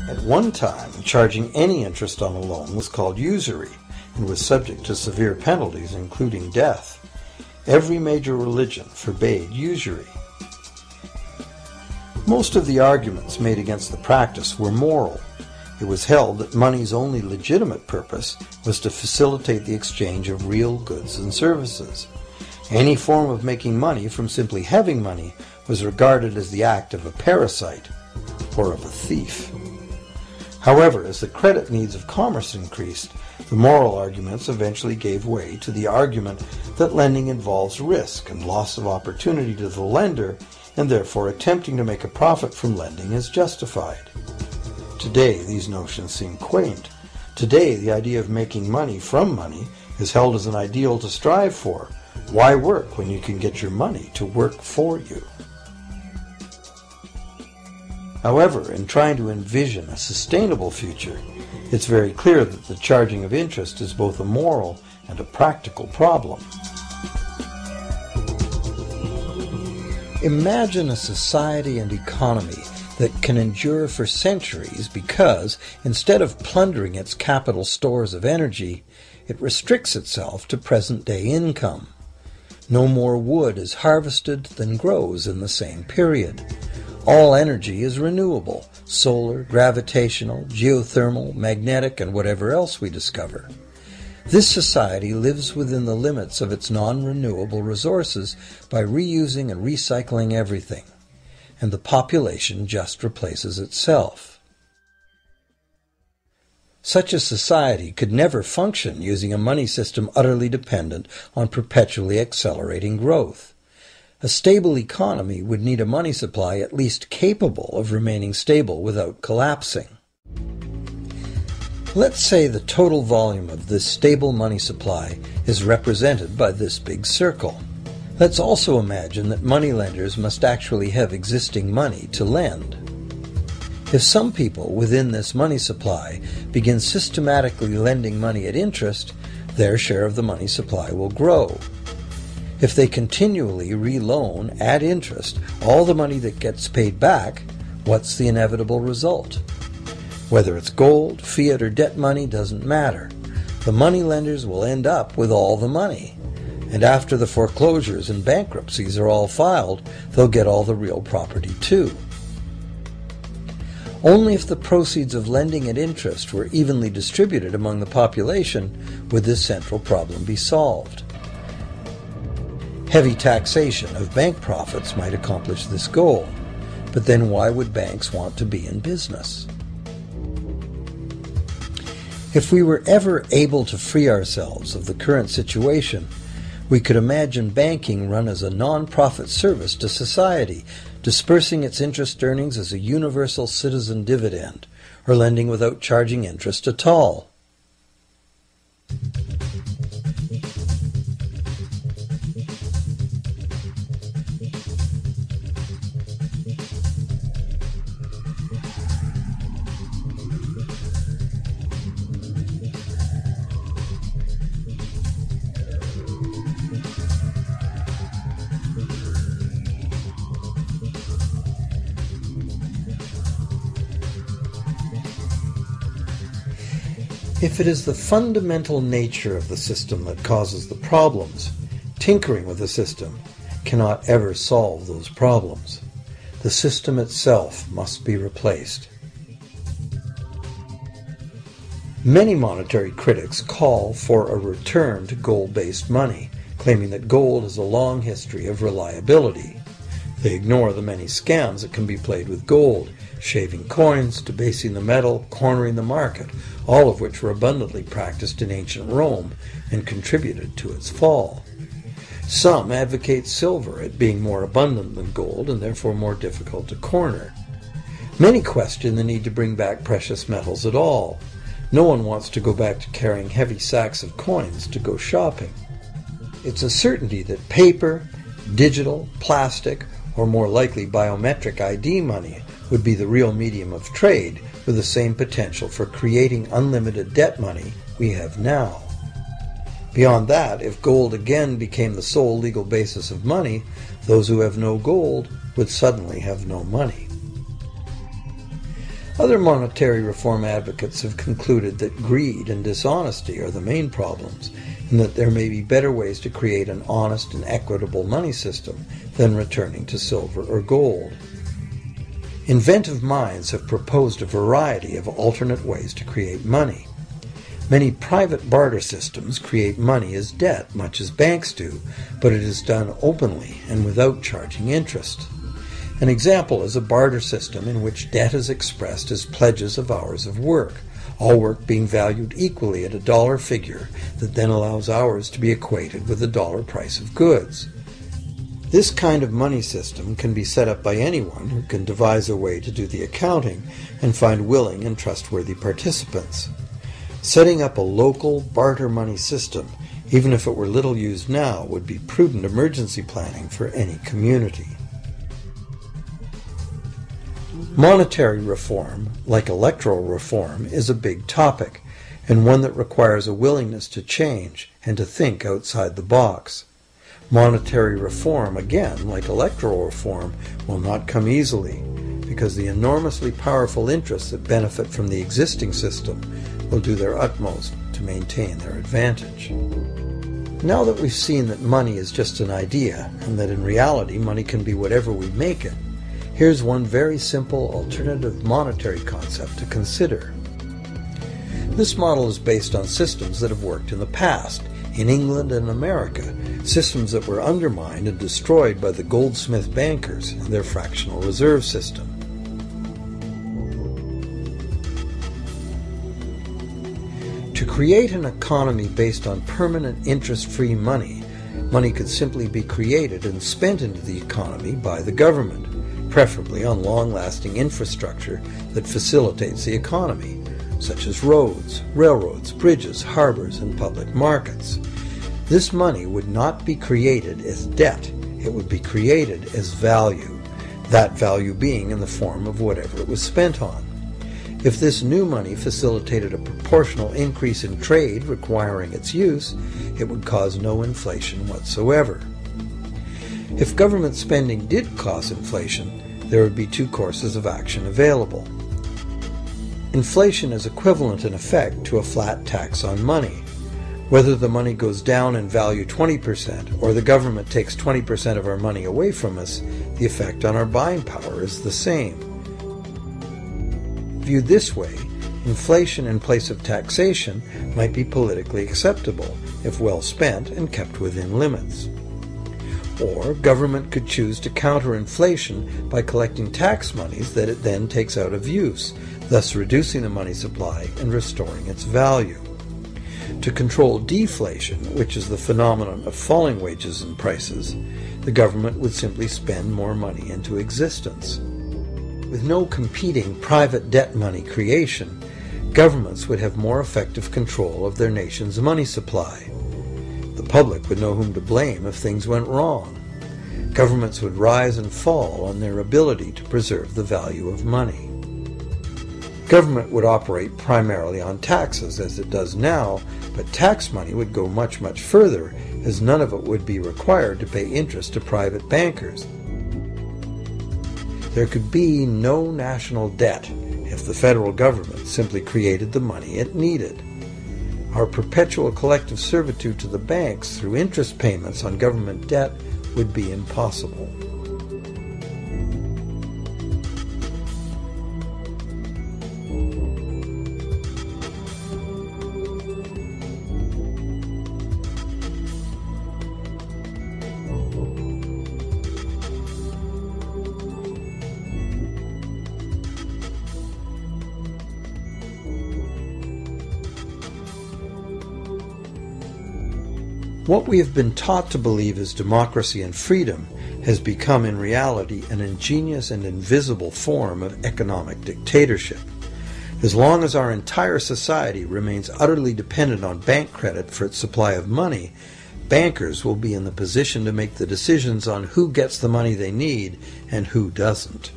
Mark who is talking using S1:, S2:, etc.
S1: At one time, charging any interest on a loan was called usury and was subject to severe penalties, including death. Every major religion forbade usury. Most of the arguments made against the practice were moral. It was held that money's only legitimate purpose was to facilitate the exchange of real goods and services. Any form of making money from simply having money was regarded as the act of a parasite or of a thief. However, as the credit needs of commerce increased, the moral arguments eventually gave way to the argument that lending involves risk and loss of opportunity to the lender, and therefore attempting to make a profit from lending is justified. Today, these notions seem quaint. Today, the idea of making money from money is held as an ideal to strive for. Why work when you can get your money to work for you? However, in trying to envision a sustainable future, it's very clear that the charging of interest is both a moral and a practical problem. Imagine a society and economy that can endure for centuries because, instead of plundering its capital stores of energy, it restricts itself to present-day income. No more wood is harvested than grows in the same period. All energy is renewable: solar, gravitational, geothermal, magnetic, and whatever else we discover. This society lives within the limits of its non-renewable resources by reusing and recycling everything, and the population just replaces itself. Such a society could never function using a money system utterly dependent on perpetually accelerating growth. A stable economy would need a money supply at least capable of remaining stable without collapsing. Let's say the total volume of this stable money supply is represented by this big circle. Let's also imagine that moneylenders must actually have existing money to lend. If some people within this money supply begin systematically lending money at interest, their share of the money supply will grow. If they continually reloan at interest all the money that gets paid back, what's the inevitable result? Whether it's gold, fiat, or debt money doesn't matter. The moneylenders will end up with all the money. And after the foreclosures and bankruptcies are all filed, they'll get all the real property too. Only if the proceeds of lending at interest were evenly distributed among the population would this central problem be solved. Heavy taxation of bank profits might accomplish this goal, but then why would banks want to be in business? If we were ever able to free ourselves of the current situation, we could imagine banking run as a non-profit service to society, dispersing its interest earnings as a universal citizen dividend, or lending without charging interest at all. If it is the fundamental nature of the system that causes the problems, tinkering with the system cannot ever solve those problems. The system itself must be replaced. Many monetary critics call for a return to gold-based money, claiming that gold has a long history of reliability. They ignore the many scams that can be played with gold, shaving coins, debasing the metal, cornering the market, all of which were abundantly practiced in ancient Rome and contributed to its fall. Some advocate silver, it being more abundant than gold and therefore more difficult to corner. Many question the need to bring back precious metals at all. No one wants to go back to carrying heavy sacks of coins to go shopping. It's a certainty that paper, digital, plastic, or more likely biometric ID money would be the real medium of trade, with the same potential for creating unlimited debt money we have now. Beyond that, if gold again became the sole legal basis of money, those who have no gold would suddenly have no money. Other monetary reform advocates have concluded that greed and dishonesty are the main problems, and that there may be better ways to create an honest and equitable money system than returning to silver or gold. Inventive minds have proposed a variety of alternate ways to create money. Many private barter systems create money as debt, much as banks do, but it is done openly and without charging interest. An example is a barter system in which debt is expressed as pledges of hours of work, all work being valued equally at a dollar figure that then allows hours to be equated with the dollar price of goods. This kind of money system can be set up by anyone who can devise a way to do the accounting and find willing and trustworthy participants. Setting up a local barter money system, even if it were little used now, would be prudent emergency planning for any community. Monetary reform, like electoral reform, is a big topic, and one that requires a willingness to change and to think outside the box. Monetary reform, again, like electoral reform, will not come easily, because the enormously powerful interests that benefit from the existing system will do their utmost to maintain their advantage. Now that we've seen that money is just an idea, and that in reality money can be whatever we make it, here's one very simple alternative monetary concept to consider. This model is based on systems that have worked in the past, in England and America, systems that were undermined and destroyed by the goldsmith bankers and their fractional reserve system. To create an economy based on permanent interest-free money, money could simply be created and spent into the economy by the government, preferably on long-lasting infrastructure that facilitates the economy, such as roads, railroads, bridges, harbors, and public markets. This money would not be created as debt, it would be created as value, that value being in the form of whatever it was spent on. If this new money facilitated a proportional increase in trade requiring its use, it would cause no inflation whatsoever. If government spending did cause inflation, there would be two courses of action available. Inflation is equivalent in effect to a flat tax on money. Whether the money goes down in value 20% or the government takes 20% of our money away from us, the effect on our buying power is the same. Viewed this way, inflation in place of taxation might be politically acceptable if well spent and kept within limits. Or government could choose to counter inflation by collecting tax monies that it then takes out of use, thus reducing the money supply and restoring its value. To control deflation, which is the phenomenon of falling wages and prices, the government would simply spend more money into existence. With no competing private debt money creation, governments would have more effective control of their nation's money supply. The public would know whom to blame if things went wrong. Governments would rise and fall on their ability to preserve the value of money. Government would operate primarily on taxes, as it does now, but tax money would go much, much further, as none of it would be required to pay interest to private bankers. There could be no national debt if the federal government simply created the money it needed. Our perpetual collective servitude to the banks through interest payments on government debt would be impossible. What we have been taught to believe as democracy and freedom has become in reality an ingenious and invisible form of economic dictatorship. As long as our entire society remains utterly dependent on bank credit for its supply of money, bankers will be in the position to make the decisions on who gets the money they need and who doesn't.